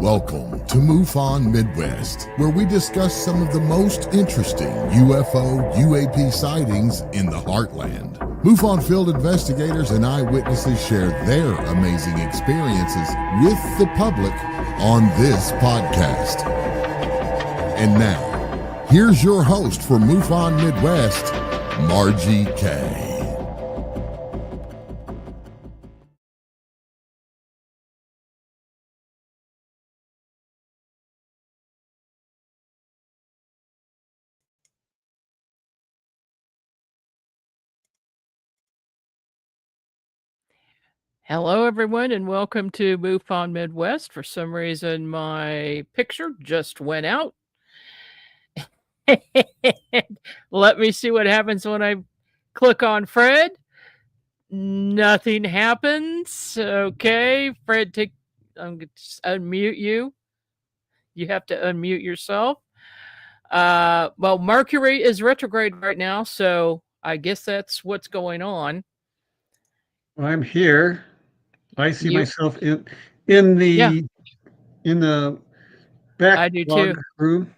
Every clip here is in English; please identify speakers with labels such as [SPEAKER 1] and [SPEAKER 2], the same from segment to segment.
[SPEAKER 1] Welcome to MUFON Midwest, where we discuss some of the most interesting UFO, UAP sightings in the heartland. MUFON field investigators and eyewitnesses share their amazing experiences with the public on this podcast. And now, here's your host for MUFON Midwest, Margie K.
[SPEAKER 2] Hello, everyone, and welcome to MUFON Midwest. For some reason, my picture just went out. Let me see what happens when I click on Fred. Nothing happens. Okay, Fred, I'm going to unmute you. You have to unmute yourself. Well, Mercury is retrograde right now, so I guess that's what's going on.
[SPEAKER 3] I'm here. I see myself in the back
[SPEAKER 2] I do too.
[SPEAKER 3] room.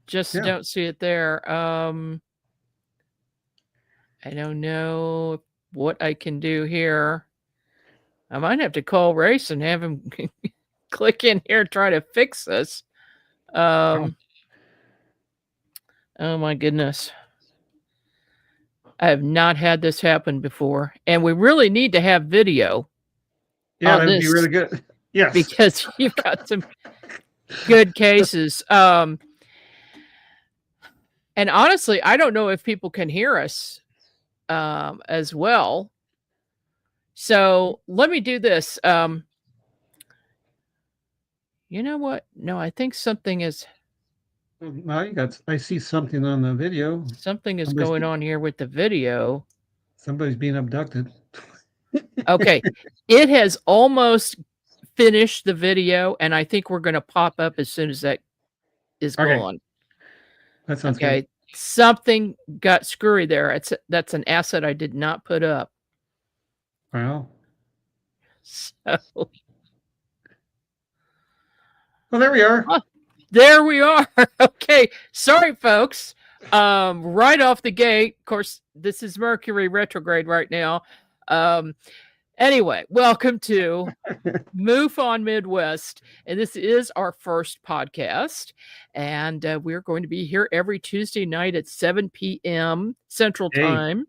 [SPEAKER 2] Just don't see it there. I don't know what I can do here. I might have to call Race and have him click in here and try to fix this. Oh my goodness. I have not had this happen before. And we really need to have video.
[SPEAKER 3] Yeah, that'd be really good. Yes.
[SPEAKER 2] Because you've got some good cases. And honestly, I don't know if people can hear us as well. So let me do this. You know what? No, I think something is.
[SPEAKER 3] Now I see something on the video.
[SPEAKER 2] Something is going on here with the video.
[SPEAKER 3] Somebody's being abducted.
[SPEAKER 2] Okay. It has almost finished the video, and I think we're going to pop up as soon as that is gone.
[SPEAKER 3] That sounds good.
[SPEAKER 2] Something got screwy there. That's an asset I did not put up.
[SPEAKER 3] Wow.
[SPEAKER 2] So.
[SPEAKER 3] Well, there we are.
[SPEAKER 2] There we are. Okay. Sorry, folks. Right off the gate, of course, this is Mercury retrograde right now. Anyway, welcome to MUFON Midwest. And this is our first podcast. And we're going to be here every Tuesday night at 7 p.m. Central Time.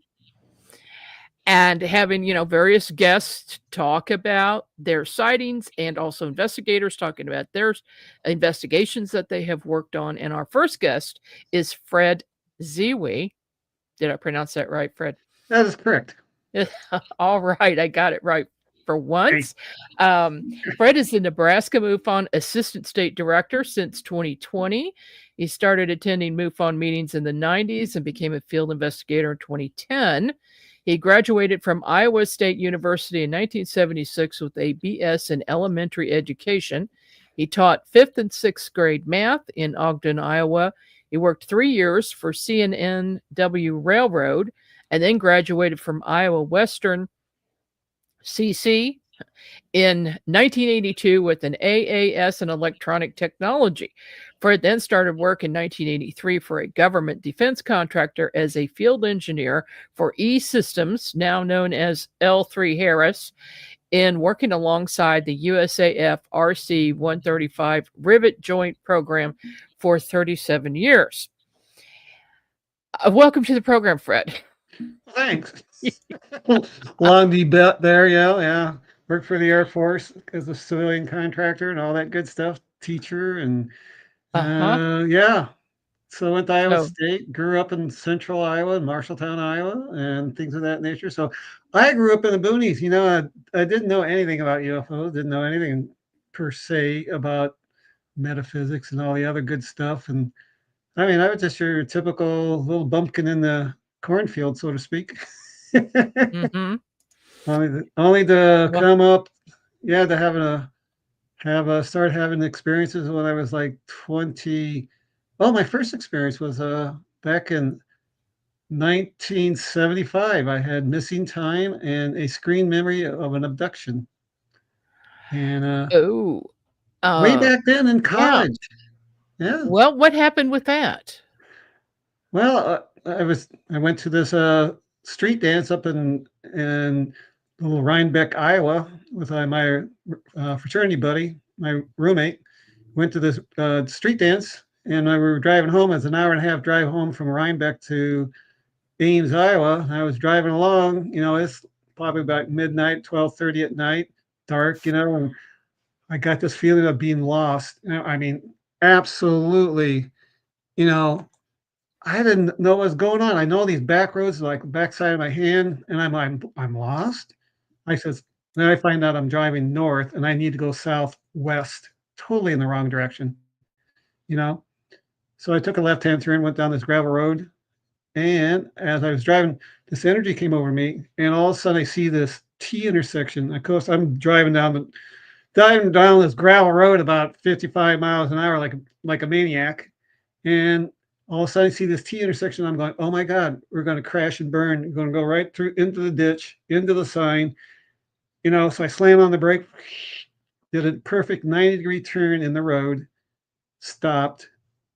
[SPEAKER 2] And having, various guests talk about their sightings and also investigators talking about their investigations that they have worked on. And our first guest is Fred Zewe. Did I pronounce that right, Fred?
[SPEAKER 3] That is correct.
[SPEAKER 2] All right. I got it right for once. Fred is the Nebraska MUFON Assistant State Director since 2020. He started attending MUFON meetings in the 90s and became a field investigator in 2010. He graduated from Iowa State University in 1976 with a BS in elementary education. He taught 5th and 6th grade math in Ogden, Iowa. He worked 3 years for CNNW Railroad and then graduated from Iowa Western CC in 1982 with an AAS in electronic technology. Fred then started work in 1983 for a government defense contractor as a field engineer for E-Systems, now known as L3 Harris, in working alongside the USAF RC-135 Rivet Joint Program for 37 years. Welcome to the program, Fred.
[SPEAKER 3] Thanks. Long debate there, yeah. Worked for the Air Force as a civilian contractor and all that good stuff, teacher, and So I went to Iowa State, grew up in central Iowa, Marshalltown, Iowa, and things of that nature. So I grew up in the boonies. I didn't know anything about UFOs, didn't know anything per se about metaphysics and all the other good stuff. And I mean, I was just your typical little bumpkin in the cornfield, so to speak. Only to come up, to start having experiences when I was like 20. Well, my first experience was back in 1975. I had missing time and a screen memory of an abduction. And way back then in
[SPEAKER 2] Yeah.
[SPEAKER 3] college. Yeah.
[SPEAKER 2] Well, what happened with that?
[SPEAKER 3] Well, I went to this street dance up in little Rhinebeck, Iowa, with my fraternity buddy, my roommate. Went to this street dance, and we were driving home. It's an hour and a half drive home from Rhinebeck to Ames, Iowa. I was driving along. It's probably about midnight, 12:30 at night, dark. And I got this feeling of being lost. I mean, absolutely. You know, I didn't know what was going on. I know these back roads, like backside of my hand, and I'm lost. I says, then I find out I'm driving north, and I need to go southwest, totally in the wrong direction. You know, so I took a left-hand turn, went down this gravel road, and as I was driving, this energy came over me, and all of a sudden I see this T intersection. Of course, I'm driving down this gravel road about 55 miles an hour, like a maniac, and all of a sudden I see this T intersection. I'm going, oh my God, we're going to crash and burn. We're going to go right through into the ditch, into the sign. So I slammed on the brake, did a perfect 90-degree turn in the road, stopped,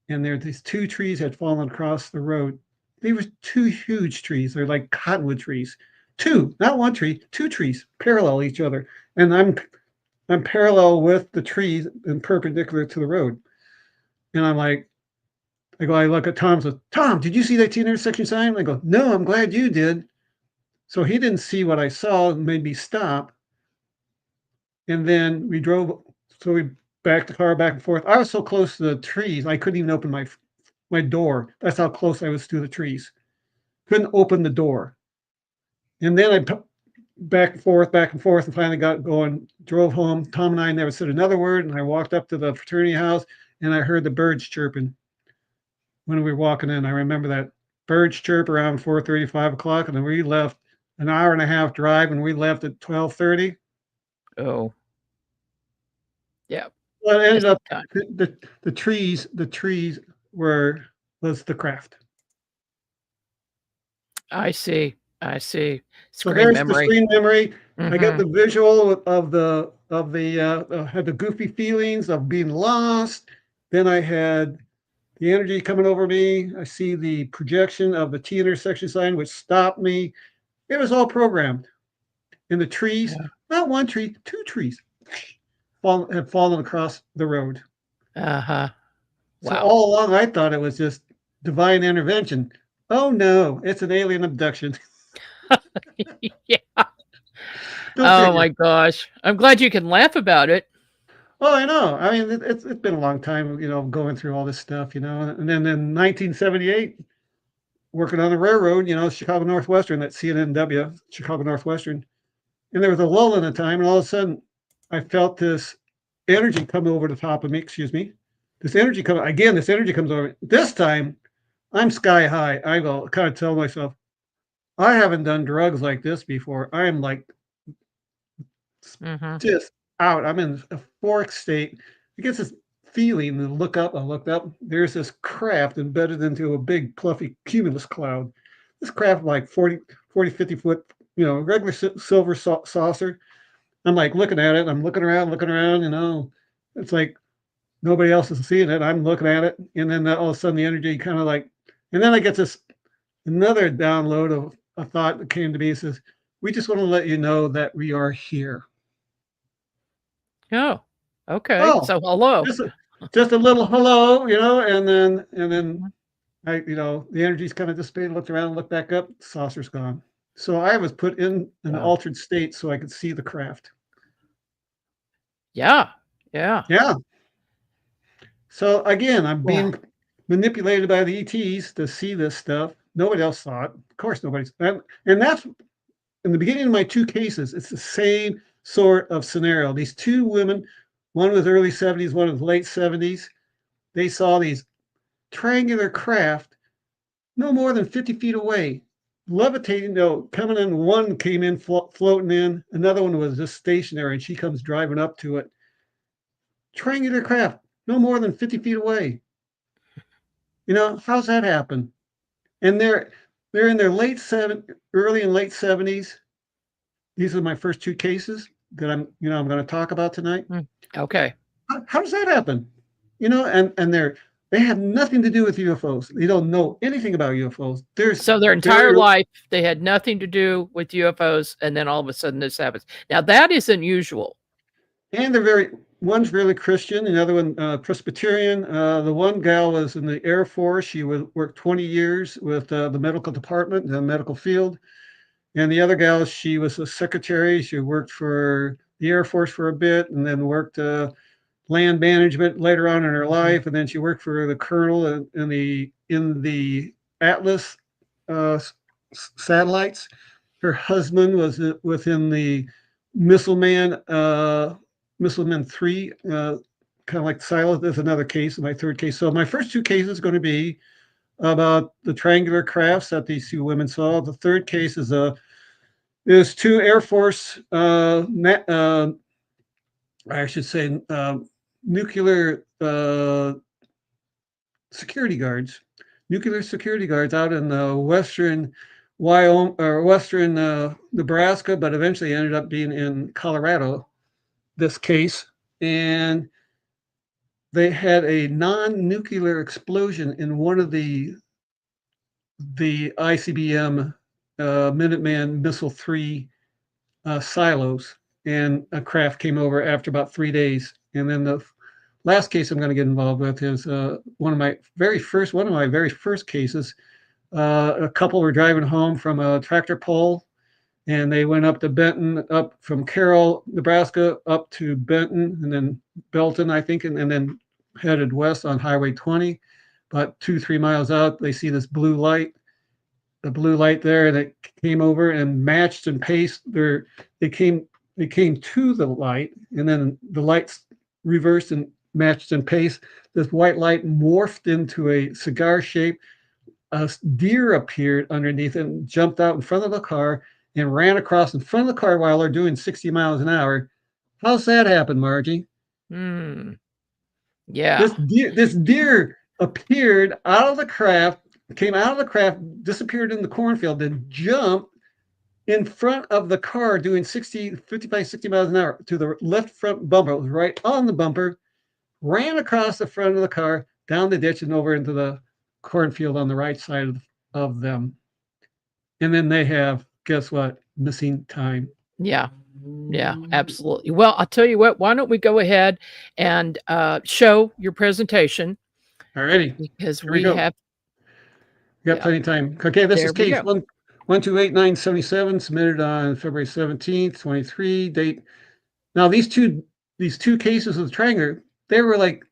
[SPEAKER 3] and these two trees had fallen across the road. They were two huge trees. They're like cottonwood trees. Two, not one tree, two trees parallel each other. And I'm parallel with the trees and perpendicular to the road. And I look at Tom and say, Tom, did you see that T intersection sign? I go, no, I'm glad you did. So he didn't see what I saw and made me stop. And then we backed the car back and forth. I was so close to the trees, I couldn't even open my door. That's how close I was to the trees. Couldn't open the door. And then I back and forth, and finally got going, drove home. Tom and I never said another word. And I walked up to the fraternity house, and I heard the birds chirping when we were walking in. I remember that birds chirp around 4:30, 5 o'clock. And then we left an hour and a half drive, and we left at 12:30.
[SPEAKER 2] Oh. Yeah.
[SPEAKER 3] Well, it ended
[SPEAKER 2] Just
[SPEAKER 3] up
[SPEAKER 2] in time.
[SPEAKER 3] the trees was the craft.
[SPEAKER 2] I see.
[SPEAKER 3] So
[SPEAKER 2] Screen
[SPEAKER 3] there's the
[SPEAKER 2] memory.
[SPEAKER 3] screen memory. I got
[SPEAKER 2] Mhm.
[SPEAKER 3] the visual of had the goofy feelings of being lost. Then I had the energy coming over me. I see the projection of the T intersection sign, which stopped me. It was all programmed. And the trees,
[SPEAKER 2] Yeah.
[SPEAKER 3] not one tree, two trees had fallen across the road.
[SPEAKER 2] Uh-huh.
[SPEAKER 3] So
[SPEAKER 2] Wow.
[SPEAKER 3] all along, I thought it was just divine intervention. Oh no, it's an alien abduction.
[SPEAKER 2] Yeah.
[SPEAKER 3] Go
[SPEAKER 2] Oh
[SPEAKER 3] figure.
[SPEAKER 2] my gosh. I'm glad you can laugh about it.
[SPEAKER 3] Oh, I know. I mean, it's been a long time, going through all this stuff, and then in 1978, working on the railroad, Chicago Northwestern, that CNNW, Chicago Northwestern, and there was a lull in the time, and all of a sudden, I felt this energy come over the top of me. Excuse me. This energy comes over. This time, I'm sky high. I go kind of tell myself, I haven't done drugs like this before. I am like
[SPEAKER 2] Mhm.
[SPEAKER 3] just out. I'm in a euphoric state. I get this feeling to look up. I looked up. There's this craft embedded into a big, fluffy cumulus cloud. This craft, like 40, 50 foot, regular silver saucer. I'm like looking at it. I'm looking around. It's like nobody else is seeing it. I'm looking at it. And then all of a sudden the energy kind of and then I get this another download of a thought that came to me. It says, we just want to let you know that we are here.
[SPEAKER 2] Oh. Okay.
[SPEAKER 3] Oh,
[SPEAKER 2] So hello.
[SPEAKER 3] just a little hello, and then
[SPEAKER 2] Mhm.
[SPEAKER 3] the energy's kind of dissipated, looked around, looked back up, saucer's gone. So I was put in an
[SPEAKER 2] Wow.
[SPEAKER 3] altered state so I could see the craft.
[SPEAKER 2] Yeah. Yeah.
[SPEAKER 3] Yeah. So again, I'm
[SPEAKER 2] Wow.
[SPEAKER 3] being manipulated by the ETs to see this stuff. Nobody else saw it. Of course, and that's in the beginning of my two cases. It's the same sort of scenario. These two women, one was early 70s, one was late 70s. They saw these triangular craft no more than 50 feet away, levitating, coming in. One came in floating in, another one was just stationary, and she comes driving up to it. Triangular craft, no more than 50 feet away. How's that happen? And they're in their early and late 70s. These are my first two cases that I'm going to talk about tonight.
[SPEAKER 2] Okay.
[SPEAKER 3] How does that happen? And they have nothing to do with UFOs. They don't know anything about UFOs.
[SPEAKER 2] So their entire life, they had nothing to do with UFOs, and then all of a sudden this happens. Now, that is unusual.
[SPEAKER 3] And one's really Christian, the other one Presbyterian. The one gal was in the Air Force. She worked 20 years with the medical department, the medical field. And the other gal, she was a secretary. She worked for the Air Force for a bit, and then worked land management later on in her life. And then she worked for the colonel in the Atlas satellites. Her husband was within the Missile Man 3, kind of like Silo. There's another case, my third case. So my first two cases are going to be about the triangular crafts that these two women saw. The third case is there's two Air Force, I should say, nuclear security guards out in western Wyoming or western Nebraska, but eventually ended up being in Colorado. This case, and they had a non-nuclear explosion in one of the ICBM Minuteman Missile 3 silos, and a craft came over after about 3 days. And then the last case I'm going to get involved with is one of my very first cases. A couple were driving home from a tractor pull, and they went up to Benton, up from Carroll, Nebraska, up to Benton, and then Belton, I think, and then headed west on Highway 20. About 2-3 miles out, they see this blue light, there, and it came over and matched and paced. They came to the light, and then the lights reversed and matched and paced. This white light morphed into a cigar shape. A deer appeared underneath it and jumped out in front of the car and ran across in front of the car while they're doing 60 miles an hour. How's that happen, Margie?
[SPEAKER 2] Yeah.
[SPEAKER 3] This deer appeared out of the craft, came out of the craft, disappeared in the cornfield, then jumped in front of the car doing 55, 60 miles an hour to the left front bumper. It was right on the bumper, ran across the front of the car, down the ditch and over into the cornfield on the right side of them. And then they have, guess what? Missing time.
[SPEAKER 2] Yeah, absolutely. Well, I'll tell you what, why don't we go ahead and show your presentation?
[SPEAKER 3] Alrighty.
[SPEAKER 2] Because we have
[SPEAKER 3] plenty of time. Okay, this is case 128977, submitted on February 17th, 23, date. Now these two cases of the triangular, they were like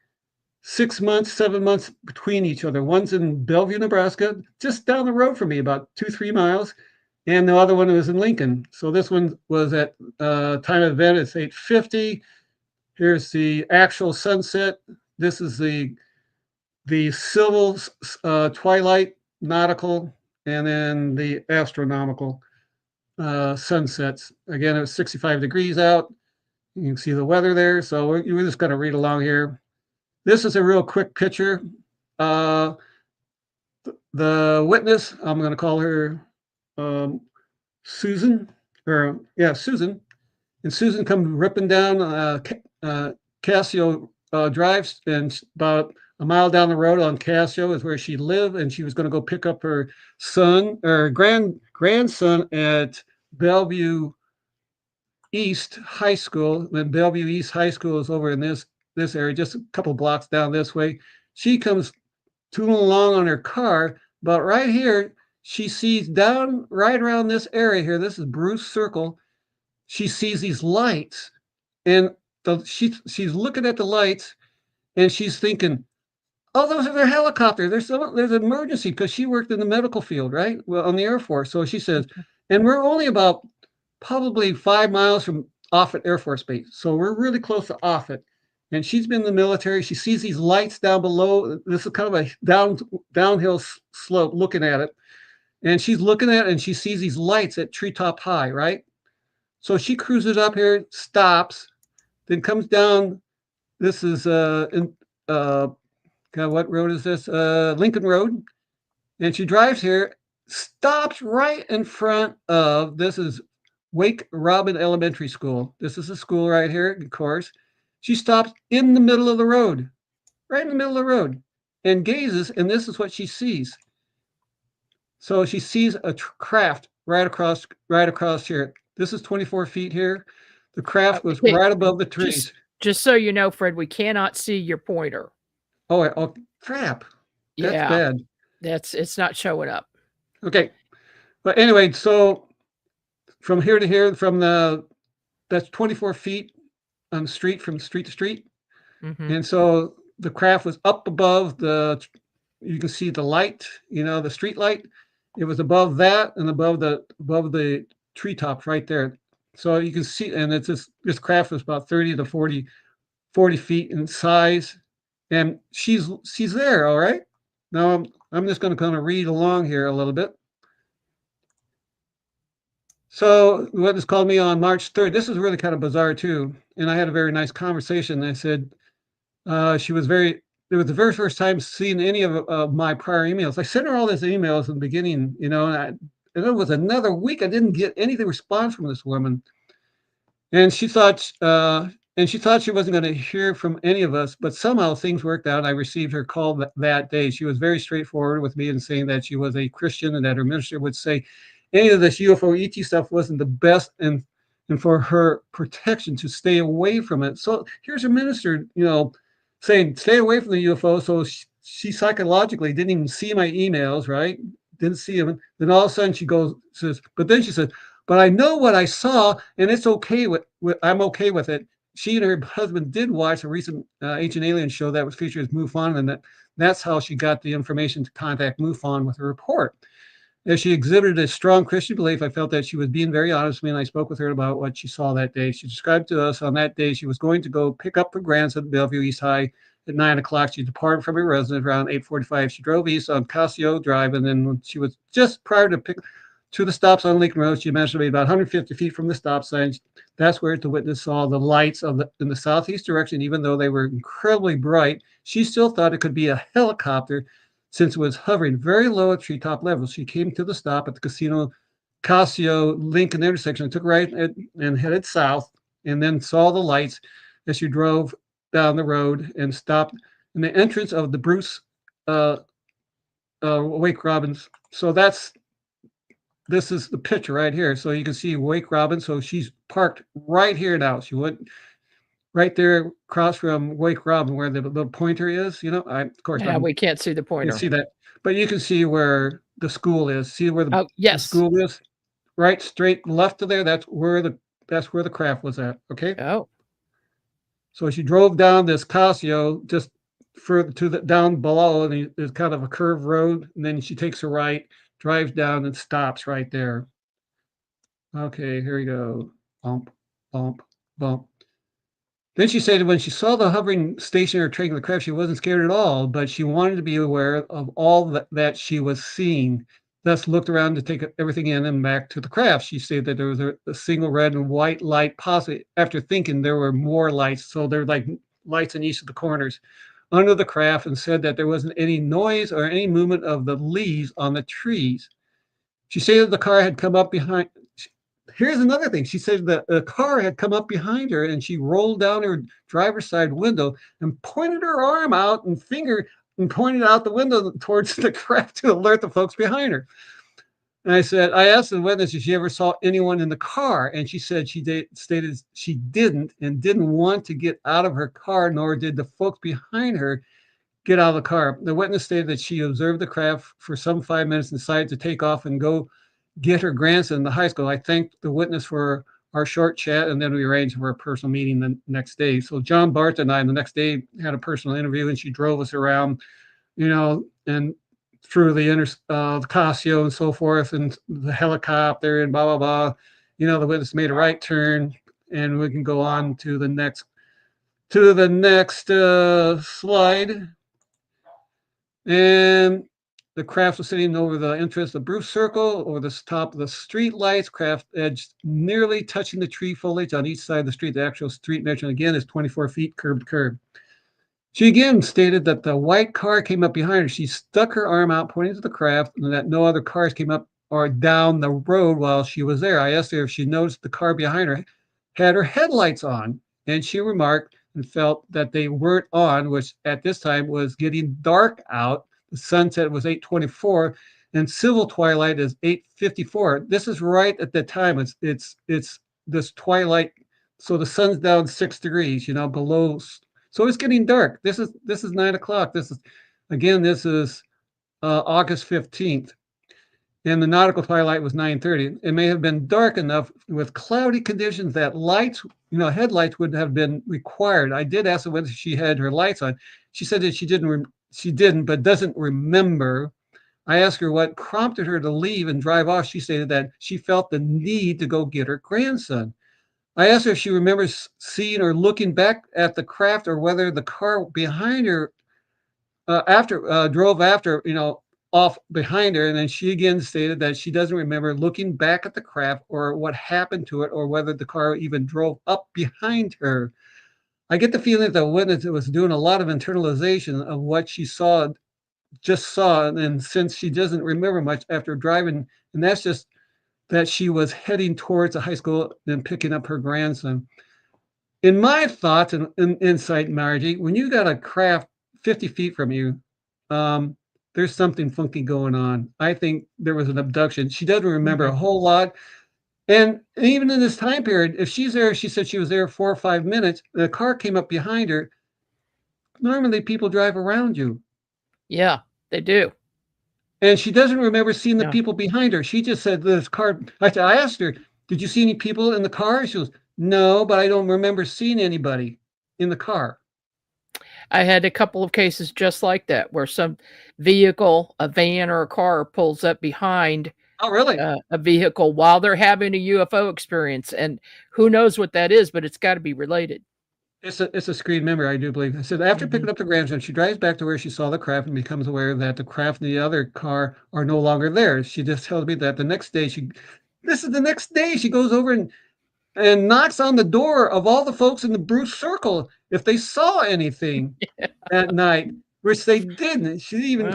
[SPEAKER 3] 6 months, 7 months between each other. One's in Bellevue, Nebraska, just down the road from me, about 2-3 miles. And the other one was in Lincoln. So this one was at time of event, it's 8:50. Here's the actual sunset. This is the civil twilight, nautical, and then the astronomical sunsets. Again, it was 65 degrees out. You can see the weather there. So we're just going to read along here. This is a real quick picture. The witness, I'm going to call her Susan. Susan. And Susan comes ripping down Casio drives, and about a mile down the road on Casio is where she lived, and she was going to go pick up her son or grandson at Bellevue East High School. And Bellevue East High School is over in this area, just a couple blocks down this way. She comes tooling along on her car, but right here, she sees down right around this area here, this is Bruce Circle, she sees these lights, and she's looking at the lights, and she's thinking, oh, those are their helicopters. There's an emergency, because she worked in the medical field, right? Well, on the Air Force. So she says, and we're only about probably 5 miles from Offutt Air Force Base. So we're really close to Offutt. And she's been in the military. She sees these lights down below. This is kind of a downhill slope looking at it. And she's looking at it, and she sees these lights at Treetop High, right? So she cruises up here, stops, then comes down. This is what road is this? Lincoln Road. And she drives here, stops right in front of, this is Wake Robin Elementary School. This is a school right here, of course. She stops in the middle of the road, right in the middle of the road, and gazes, and this is what she sees. So she sees a craft right across here. This is 24 feet here. The craft was
[SPEAKER 2] Okay,
[SPEAKER 3] right above the trees.
[SPEAKER 2] just so you know, Fred, we cannot see your pointer.
[SPEAKER 3] Oh, crap. That's
[SPEAKER 2] Yeah,
[SPEAKER 3] bad.
[SPEAKER 2] it's not showing up.
[SPEAKER 3] Okay. But anyway, so from here to here, that's 24 feet on the street, from street to street. And so the craft was up above you can see the light, the street light. It was above that and above the treetops right there. So you can see, and it's this craft was about 30 to 40 feet in size. And she's there, all right? Now I'm just going to kind of read along here a little bit. So the witness called me on March 3rd. This is really kind of bizarre too. And I had a very nice conversation. I said, it was the very first time seeing any of my prior emails. I sent her all these emails in the beginning, and it was another week. I didn't get any response from this woman. And she thought she wasn't going to hear from any of us, but somehow things worked out. I received her call that day. She was very straightforward with me in saying that she was a Christian and that her minister would say any of this UFO ET stuff wasn't the best, and for her protection to stay away from it. So here's her minister, saying stay away from the UFO. So she psychologically didn't even see my emails, right? Didn't see them. Then all of a sudden she says, but then she said, but I know what I saw, and it's okay I'm okay with it. She and her husband did watch a recent Ancient Alien show that was featured as MUFON, and that's how she got the information to contact MUFON with her report. As she exhibited a strong Christian belief, I felt that she was being very honest with me, and I spoke with her about what she saw that day. She described to us on that day she was going to go pick up her grandson at Bellevue East High at 9 o'clock. She departed from her residence around 8:45. She drove east on Casio Drive, and then when she was just prior to the stop sign on Lincoln Road, she managed to be about 150 feet from the stop sign. That's where the witness saw the lights in the southeast direction. Even though they were incredibly bright, she still thought it could be a helicopter since it was hovering very low at treetop level. She came to the stop at the Casino Casio Lincoln intersection, took right and headed south, and then saw the lights as she drove down the road and stopped in the entrance of the Bruce Wake Robins. So this is the picture right here. So you can see Wake Robin. So she's parked right here now. She went right there across from Wake Robin where the little pointer is.
[SPEAKER 2] We can't see the pointer.
[SPEAKER 3] You can see that, but you can see where the school is. See where the school is? Right, straight left of there. That's where the craft was at. Okay.
[SPEAKER 2] Oh.
[SPEAKER 3] So she drove down this Casio just further down below, and there's kind of a curved road, and then she takes a right, drives down, and stops right there. Okay, here we go. Bump, bump, bump. Then she said when she saw the hovering stationary triangular craft, she wasn't scared at all, but she wanted to be aware of all that she was seeing. Thus looked around to take everything in and back to the craft. She said that there was a single red and white light, possibly after thinking there were more lights. So there were like lights in each of the corners under the craft, and said that there wasn't any noise or any movement of the leaves on the trees. She said that the car had come up behind. Here's another thing. She said that a car had come up behind her, and she rolled down her driver's side window and pointed her arm out and pointed out the window towards the craft to alert the folks behind her. And I asked the witness if she ever saw anyone in the car, and she said stated she didn't want to get out of her car, nor did the folks behind her get out of the car. The witness stated that she observed the craft for some 5 minutes and decided to take off and go get her grandson in the high school. I thanked the witness for our short chat, and then we arranged for a personal meeting the next day. So John Barth and I the next day had a personal interview, and she drove us around, and through the Casio and so forth, and the helicopter and blah, blah, blah. The witness made a right turn, and we can go on to the next slide. And the craft was sitting over the entrance of Bruce Circle, over the top of the street lights, craft edge nearly touching the tree foliage on each side of the street. The actual street measurement, again, is 24 feet curb to curb. She again stated that the white car came up behind her. She stuck her arm out, pointing to the craft, and that no other cars came up or down the road while she was there. I asked her if she noticed the car behind her had her headlights on, and she remarked and felt that they weren't on, which at this time was getting dark out. The sunset was 8:24, and civil twilight is 8:54. This is right at the time. It's this twilight. So the sun's down 6 degrees, below. So it's getting dark. This is 9 o'clock. This is August 15th. And the nautical twilight was 9:30. It may have been dark enough with cloudy conditions that lights, headlights would have been required. I did ask her whether she had her lights on. She said that she didn't, but doesn't remember. I asked her what prompted her to leave and drive off. She stated that she felt the need to go get her grandson. I asked her if she remembers seeing or looking back at the craft, or whether the car behind her drove after, off behind her. And then she again stated that she doesn't remember looking back at the craft or what happened to it, or whether the car even drove up behind her. I get the feeling that the witness was doing a lot of internalization of what she just saw. And since she doesn't remember much after driving, and that's just that she was heading towards a high school and picking up her grandson. In my thoughts and insight, Margie, when you got a craft 50 feet from you, there's something funky going on. I think there was an abduction. She doesn't remember a whole lot. And even in this time period, if she's there, she said she was there 4 or 5 minutes, the car came up behind her. Normally people drive around you.
[SPEAKER 2] Yeah, they do.
[SPEAKER 3] And she doesn't remember seeing the people behind her. She just said this car. I asked her, did you see any people in the car? She goes, no, but I don't remember seeing anybody in the car.
[SPEAKER 2] I had a couple of cases just like that, where some vehicle, a van or a car, pulls up behind a vehicle while they're having a UFO experience. And who knows what that is, but it's got to be related.
[SPEAKER 3] It's a screen memory, I do believe. I said after picking up the grandson, she drives back to where she saw the craft and becomes aware that the craft and the other car are no longer there. She just told me that the next day she goes over and knocks on the door of all the folks in the Bruce circle if they saw anything at night, which they didn't. She even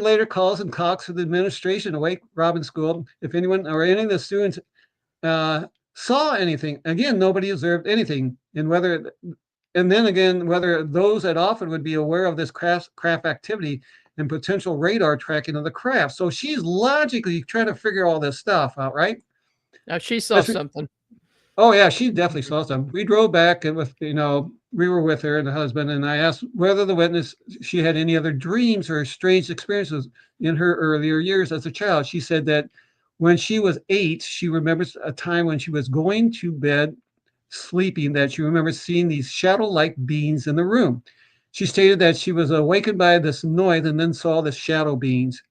[SPEAKER 3] later calls and talks to the administration of Wake Robin School if anyone or any of the students saw anything. Again, nobody observed anything. And then again, whether those at Offutt would be aware of this craft activity and potential radar tracking of the craft. So she's logically trying to figure all this stuff out, right?
[SPEAKER 2] Now she saw something.
[SPEAKER 3] Oh yeah, she definitely saw something. We drove back and we were with her and the husband, and I asked whether the witness, she had any other dreams or strange experiences in her earlier years as a child. She said that when she was 8, she remembers a time when she was going to bed sleeping, that she remembers seeing these shadow-like beings in the room. She stated that she was awakened by this noise and then saw the shadow beings.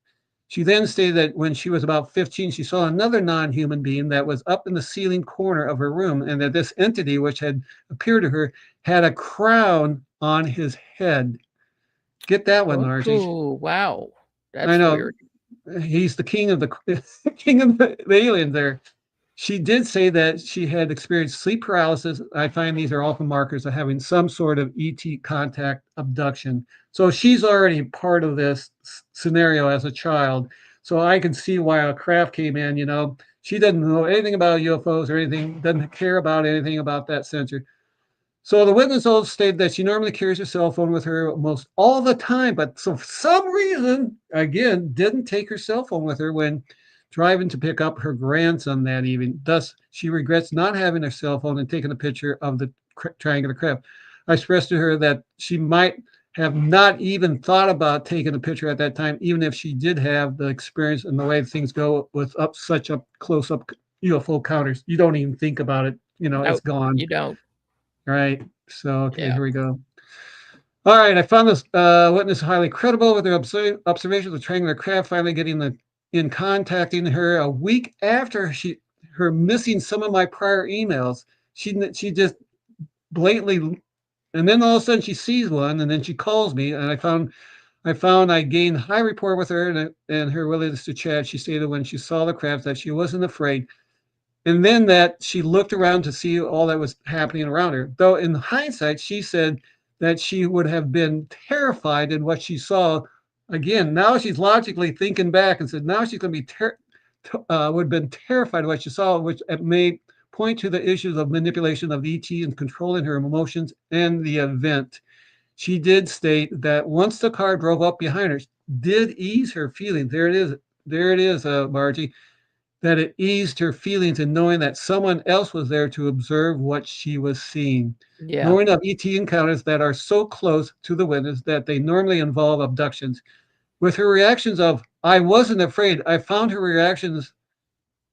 [SPEAKER 3] She then stated that when she was about 15, she saw another non-human being that was up in the ceiling corner of her room, and that this entity, which had appeared to her, had a crown on his head. Get that one, Margie.
[SPEAKER 2] Oh, wow. That's weird.
[SPEAKER 3] He's the king of the aliens there. She did say that she had experienced sleep paralysis. I find these are often markers of having some sort of ET contact abduction. So she's already part of this scenario as a child. So I can see why a craft came in, She doesn't know anything about UFOs or anything, doesn't care about anything about that sensor. So the witness also stated that she normally carries her cell phone with her almost all the time, but for some reason, again, didn't take her cell phone with her when driving to pick up her grandson that evening. Thus, she regrets not having her cell phone and taking a picture of the triangular craft. I expressed to her that she might have not even thought about taking a picture at that time, even if she did have the experience and the way things go with such up close-up UFO counters. You don't even think about it. It's gone.
[SPEAKER 2] You don't.
[SPEAKER 3] Right. So, okay, Here we go. All right. I found this witness highly credible with her observations of triangular craft finally getting in contacting her a week after her missing some of my prior emails. She just blatantly, and then all of a sudden she sees one, and then she calls me, and I gained high rapport with her and her willingness to chat. She stated when she saw the craft that she wasn't afraid. And then that she looked around to see all that was happening around her. Though in hindsight, she said that she would have been terrified in what she saw. Again, now she's logically thinking back and said now she's going to be would have been terrified of what she saw, which may point to the issues of manipulation of ET and controlling her emotions and the event. She did state that once the car drove up behind her, did ease her feelings. There it is. There it is, Margie, that it eased her feelings in knowing that someone else was there to observe what she was seeing.
[SPEAKER 2] Yeah.
[SPEAKER 3] Knowing of ET encounters that are so close to the witness that they normally involve abductions. With her reactions of, I wasn't afraid, I found her reactions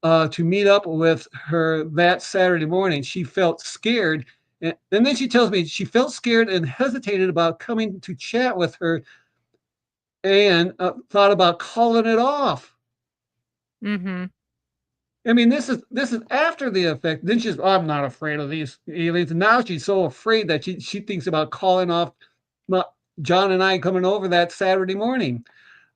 [SPEAKER 3] to meet up with her that Saturday morning. She felt scared. And then she tells me she felt scared and hesitated about coming to chat with her and thought about calling it off.
[SPEAKER 2] Mm-hmm.
[SPEAKER 3] I mean, this is after the effect. Then she's, I'm not afraid of these aliens. And now she's so afraid that she thinks about calling off John and I coming over that Saturday morning.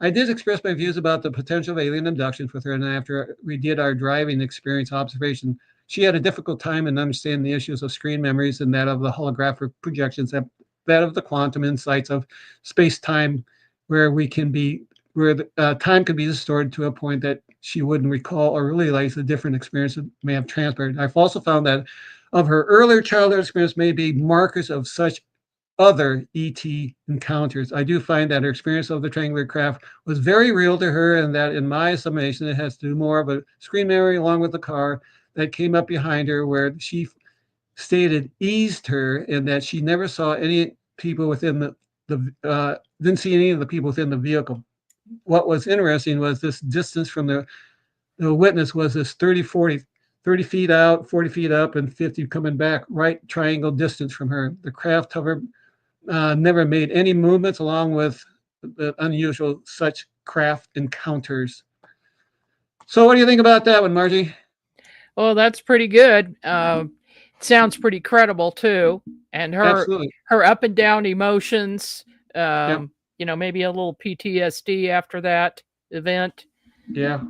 [SPEAKER 3] I did express my views about the potential of alien abductions with her, and after we did our driving experience observation, she had a difficult time in understanding the issues of screen memories and that of the holographic projections, that of the quantum insights of space-time, where the time can be distorted to a point that she wouldn't recall or realize the different experiences may have transpired. I've also found that of her earlier childhood experience may be markers of such other ET encounters. I do find that her experience of the triangular craft was very real to her, and that in my estimation, it has to do more of a screen memory along with the car that came up behind her, where she stated eased her, and that she never saw any people within didn't see any of the people within the vehicle. What was interesting was this distance from the witness was this 30 feet out, 40 feet up, and 50 coming back, right triangle distance from her. The craft hovered, never made any movements along with the unusual such craft encounters. So what do you think about that one, Margie?
[SPEAKER 2] Well, that's pretty good. Sounds pretty credible too. And her up and down emotions,
[SPEAKER 3] Yep.
[SPEAKER 2] you know, maybe a little PTSD after that event.
[SPEAKER 3] Yeah.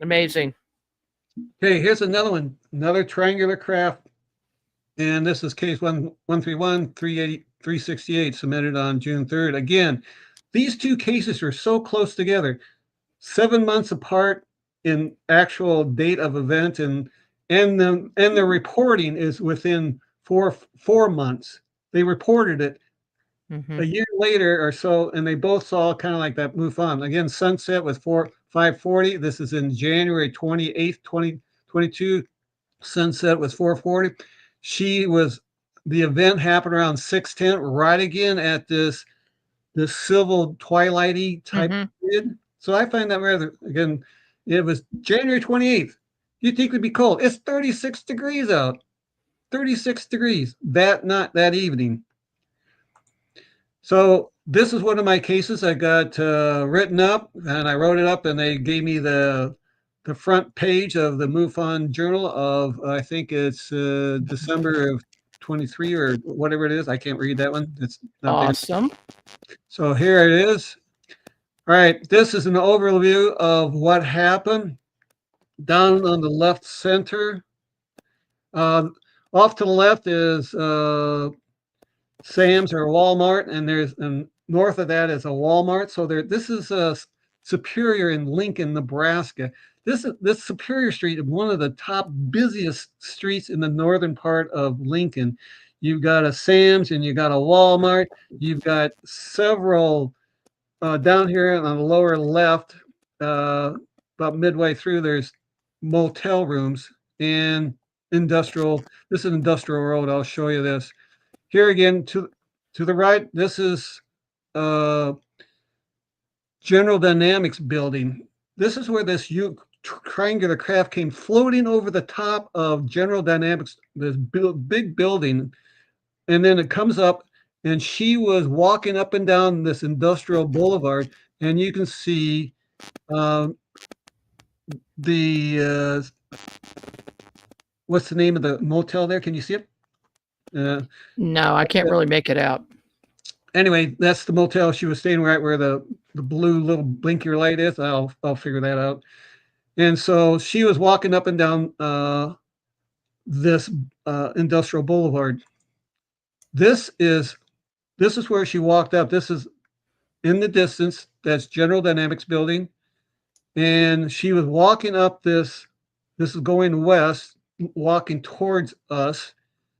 [SPEAKER 2] Amazing.
[SPEAKER 3] Okay, here's another one, another triangular craft. And this is case 131-368, submitted on June 3rd. Again, these two cases are so close together, 7 months apart in actual date of event, and the reporting is within four months. They reported it a year later or so, and they both saw kind of like that MUFON. Again, sunset was 5:40. This is in January 28th, 2022. Sunset was 4:40. The event happened around 6:10, right again at this civil twilighty type period. So I find that rather, again, it was January 28th. You'd think it'd be cold. It's 36 degrees out. 36 degrees that evening. So this is one of my cases I got written up, and I wrote it up, and they gave me the front page of the MUFON Journal of, I think it's December of 23 or whatever it is. I can't read that one. It's not
[SPEAKER 2] awesome.
[SPEAKER 3] There. So here it is. All right, this is an overview of what happened. Down on the left center, off to the left is Sam's or Walmart, and north of that is a Walmart. So this is Superior in Lincoln, Nebraska. This Superior Street is one of the top busiest streets in the northern part of Lincoln. You've got a Sam's and you've got a Walmart. You've got several down here on the lower left, about midway through, there's motel rooms and industrial. This is Industrial Road. I'll show you this. Here again, to the right, this is General Dynamics building. This is where this triangular craft came floating over the top of General Dynamics, this big building, and then it comes up, and she was walking up and down this industrial boulevard, and you can see what's the name of the motel there? Can you see it?
[SPEAKER 2] No, I can't really make it out.
[SPEAKER 3] Anyway, that's the motel she was staying right where the blue little blinker light is. I'll figure that out. And so she was walking up and down this industrial boulevard. This is where she walked up. This is in the distance. That's General Dynamics building. And she was walking up this This is going west, walking towards us.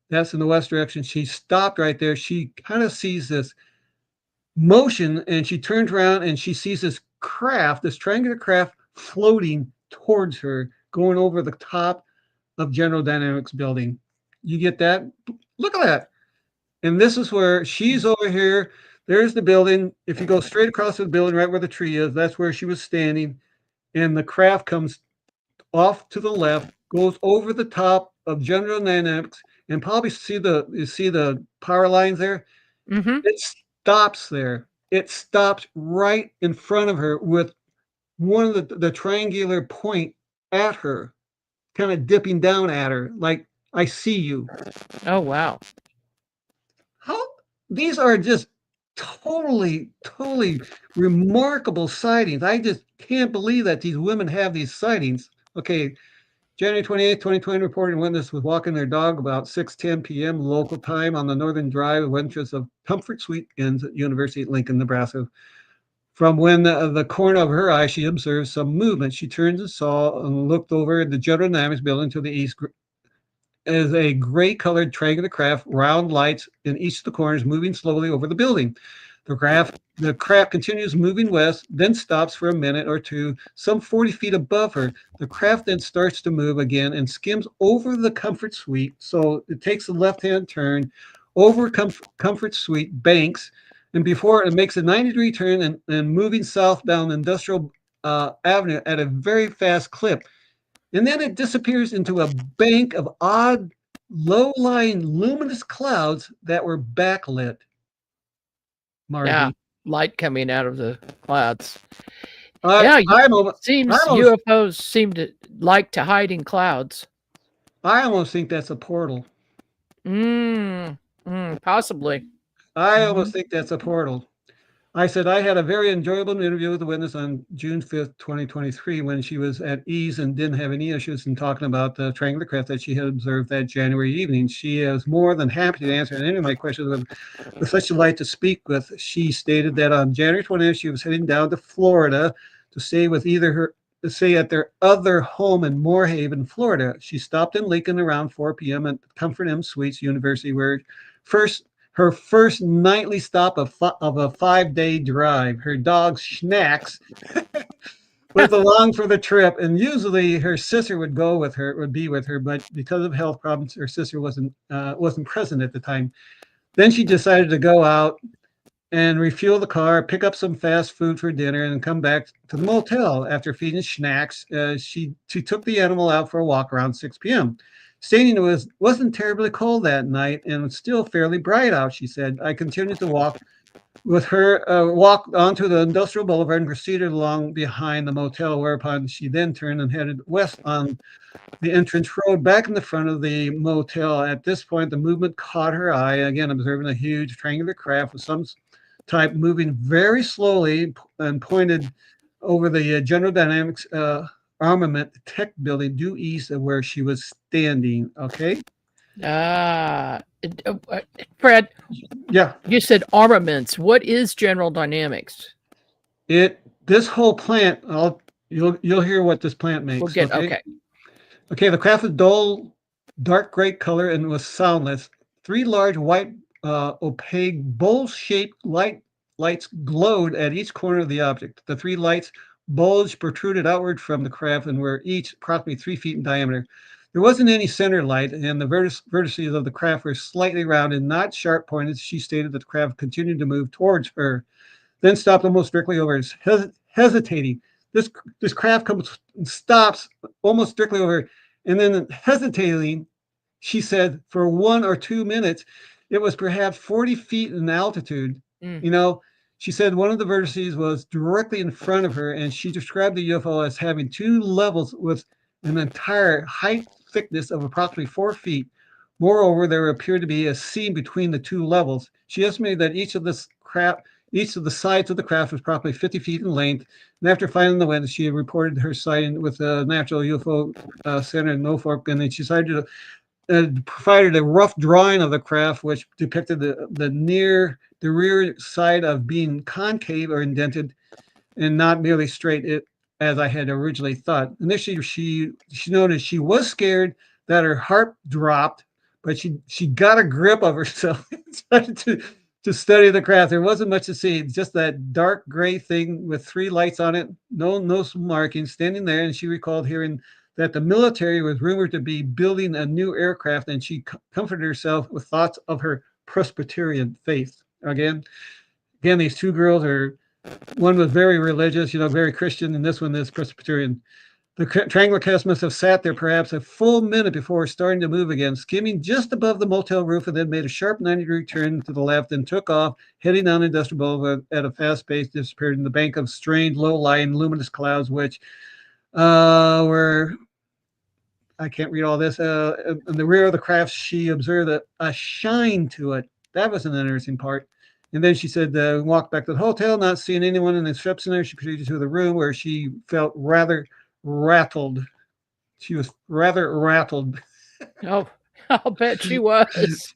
[SPEAKER 3] That's in the west direction. She stopped right there. She kind of sees this motion, and she turns around and she sees this craft, this triangular craft floating towards her, going over the top of General Dynamics building. You get that? Look at that. And this is where she's over here. There's the building. If you go straight across the building, right where the tree is, that's where she was standing. And the craft comes off to the left, goes over the top of General Dynamics, and probably see the power lines there.
[SPEAKER 2] Mm-hmm.
[SPEAKER 3] It stops there. It stops right in front of her with one of the triangular point at her, kind of dipping down at her, like, I see you.
[SPEAKER 2] Oh, wow.
[SPEAKER 3] How these are just totally remarkable sightings. I just can't believe that these women have these sightings. Okay, January 28th, 2020, reported witness was walking their dog about 6:10 p.m. local time on the Northern Drive of entrance of Comfort Suite Inns at University at Lincoln, Nebraska. From when the corner of her eye, she observed some movement. She turned and saw and looked over at the General Dynamics building to the east as a gray-colored triangular craft, round lights in each of the corners, moving slowly over the building. The craft continues moving west, then stops for a minute or two, some 40 feet above her. The craft then starts to move again and skims over the Comfort Suite. So it takes a left-hand turn over Comfort Suite, banks, and before it makes a 90-degree turn and moving south down Industrial Avenue at a very fast clip. And then it disappears into a bank of odd, low-lying, luminous clouds that were backlit. Margie.
[SPEAKER 2] Yeah, light coming out of the clouds. Seems UFOs seem to like to hide in clouds.
[SPEAKER 3] I almost think that's a portal.
[SPEAKER 2] Possibly.
[SPEAKER 3] I almost think that's a portal. I said I had a very enjoyable interview with the witness on June 5th, 2023, when she was at ease and didn't have any issues in talking about the triangular craft that she had observed that January evening. She is more than happy to answer any of my questions with such a light to speak with. She stated that on January 20th, she was heading down to Florida to stay at their other home in Moorhaven, Florida. She stopped in Lincoln around 4 p.m. at Comfort Inn Suites University, where her first nightly stop of a 5-day drive. Her dog Snacks was along for the trip, and usually her sister would be with her, but because of health problems, her sister wasn't present at the time. Then she decided to go out and refuel the car, pick up some fast food for dinner, and come back to the motel. After feeding Snacks, she took the animal out for a walk around 6 p.m. Stating it wasn't terribly cold that night and was still fairly bright out, she said. I continued to walk onto the Industrial Boulevard and proceeded along behind the motel, whereupon she then turned and headed west on the entrance road back in the front of the motel. At this point, the movement caught her eye, again observing a huge triangular craft of some type moving very slowly and pointed over the General Dynamics Armament Tech building due east of where she was standing. Okay.
[SPEAKER 2] Fred.
[SPEAKER 3] Yeah.
[SPEAKER 2] You said armaments. What is General Dynamics?
[SPEAKER 3] This whole plant. You'll hear what this plant makes.
[SPEAKER 2] Okay.
[SPEAKER 3] The craft was dull, dark gray color and was soundless. 3 large white, opaque, bowl-shaped lights glowed at each corner of the object. The 3 lights bulged, protruded outward from the craft, and were each approximately 3 feet in diameter. There wasn't any center light, and the vertices of the craft were slightly rounded, not sharp pointed. She stated that the craft continued to move towards her, then stopped almost directly over her, hesitating. This craft comes and stops almost directly over her, and then hesitating, she said, for 1 or 2 minutes, it was perhaps 40 feet in altitude. She said one of the vertices was directly in front of her, and she described the UFO as having 2 levels with an entire height thickness of approximately 4 feet. Moreover, there appeared to be a seam between the 2 levels. She estimated that each of the sides of the craft was approximately 50 feet in length. And after finding the witness, she had reported her sighting with the National UFO Center in Norfolk, and then she decided to provided a rough drawing of the craft, which depicted the rear side of being concave or indented and not merely straight. as I had originally thought. Initially, she noticed she was scared that her heart dropped, but she got a grip of herself and started to study the craft. There wasn't much to see, just that dark gray thing with 3 lights on it, no markings, standing there. And she recalled hearing that the military was rumored to be building a new aircraft, and she comforted herself with thoughts of her Presbyterian faith. Again, these 2 girls are, one was very religious, very Christian, and this one is Presbyterian. The triangular cast must have sat there perhaps a full minute before starting to move again, skimming just above the motel roof, and then made a sharp 90-degree turn to the left and took off, heading down Industrial Boulevard at a fast pace, disappeared in the bank of strange, low-lying, luminous clouds, which were, I can't read all this. In the rear of the craft, she observed a shine to it. That was an interesting part. And then she said, walked back to the hotel, not seeing anyone in the steps in there. She proceeded to the room where she felt rather rattled. She was rather rattled.
[SPEAKER 2] Oh, I'll bet she was.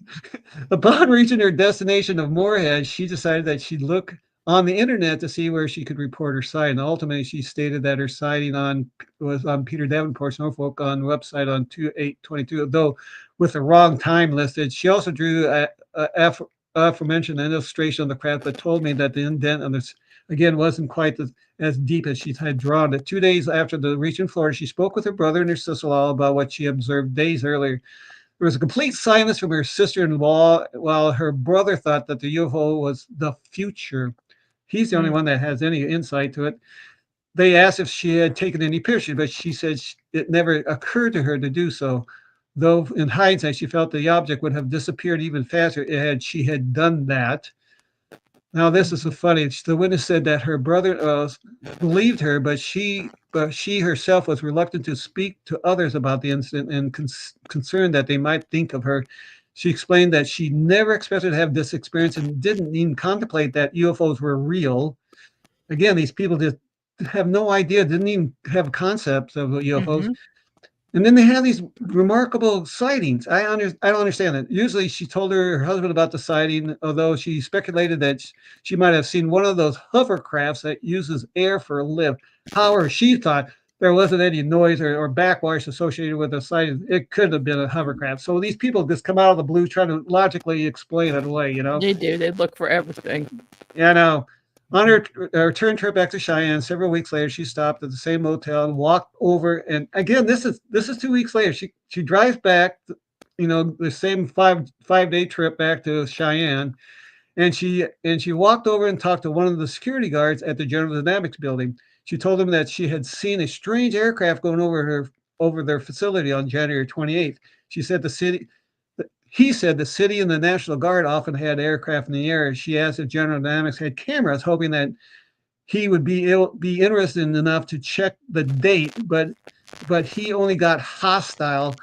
[SPEAKER 3] Upon reaching her destination of Moorhead, she decided that she'd look on the internet to see where she could report her sighting. Ultimately, she stated that her sighting was on Peter Davenport's Norfolk on the website on 2/8/22, though with the wrong time listed. She also drew aforementioned illustration of the craft, but told me that the indent on this, again, wasn't quite as deep as she had drawn it. 2 days after the reach in Florida, she spoke with her brother and her sister-in-law about what she observed days earlier. There was a complete silence from her sister-in-law, while her brother thought that the UFO was the future. He's the only one that has any insight to it. They asked if she had taken any pictures, but she said it never occurred to her to do so. Though in hindsight, she felt the object would have disappeared even faster had she had done that. Now, this is so funny. The witness said that her brother believed her, but she herself was reluctant to speak to others about the incident and concerned that they might think of her. She explained that she never expected to have this experience and didn't even contemplate that UFOs were real. Again, these people just have no idea, didn't even have concepts of UFOs. And then they have these remarkable sightings. I don't understand that. Usually she told her husband about the sighting, although she speculated that she might have seen one of those hovercrafts that uses air for a lift. However, she thought there wasn't any noise or backwash associated with the sighting. It could have been a hovercraft. So these people just come out of the blue trying to logically explain it away,
[SPEAKER 2] They do. They look for everything.
[SPEAKER 3] Yeah, I know. On her return trip back to Cheyenne, several weeks later, she stopped at the same motel and walked over. And again, this is 2 weeks later. She drives back, the same five-day trip back to Cheyenne, and she walked over and talked to one of the security guards at the General Dynamics building. She told him that she had seen a strange aircraft going over their facility on January 28th. He said the city and the National Guard often had aircraft in the air. She asked if General Dynamics had cameras, hoping that he would be interested enough to check the date, but he only got hostile,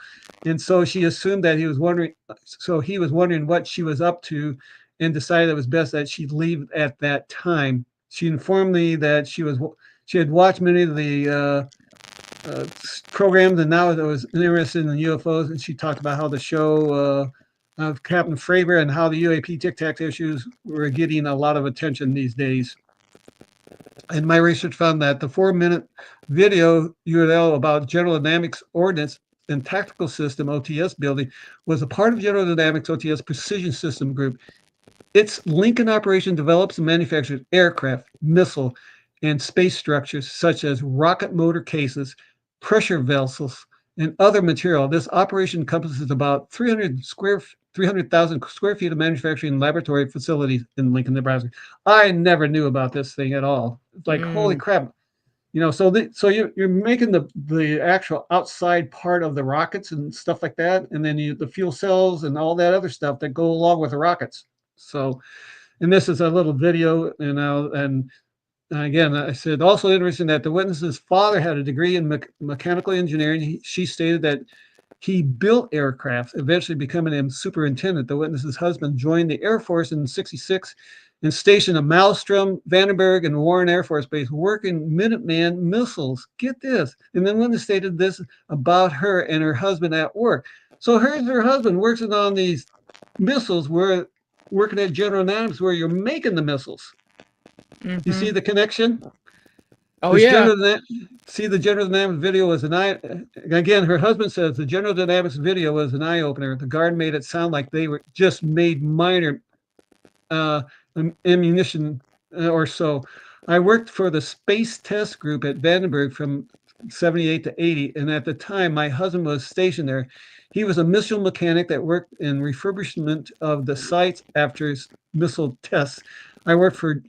[SPEAKER 3] and so she assumed that he was wondering. So he was wondering what she was up to, and decided it was best that she leave at that time. She informed me that she had watched many of the programs, and now that was interested in the UFOs, and she talked about how the show of Captain Fravor and how the UAP Tic Tac issues were getting a lot of attention these days. And my research found that the 4-minute video URL about General Dynamics Ordnance and Tactical System OTS building was a part of General Dynamics OTS Precision System Group. Its Lincoln operation develops and manufactures aircraft, missile, and space structures such as rocket motor cases, pressure vessels, and other material. This operation encompasses about 300,000 square feet of manufacturing and laboratory facilities in Lincoln, Nebraska. I never knew about this thing at all. It's like, holy crap. So you're making the actual outside part of the rockets and stuff like that, and then the fuel cells and all that other stuff that go along with the rockets. So, and this is a little video, and again, I said, also interesting that the witness's father had a degree in mechanical engineering. She stated that he built aircraft, eventually becoming a superintendent. The witness's husband joined the Air Force in '66 and stationed at Malmstrom, Vandenberg, and Warren Air Force Base, working Minuteman missiles. Get this. And then witness stated this about her and her husband at work. So her husband working on these missiles, working at General Dynamics, where you're making the missiles. You see the connection?
[SPEAKER 2] Oh, yeah.
[SPEAKER 3] See, the General Dynamics video was an eye. Again, her husband says the General Dynamics video was an eye opener. The guard made it sound like they were just made minor ammunition or so. I worked for the Space Test Group at Vandenberg from 78 to 80, and at the time, my husband was stationed there. He was a missile mechanic that worked in refurbishment of the sites after missile tests. I worked for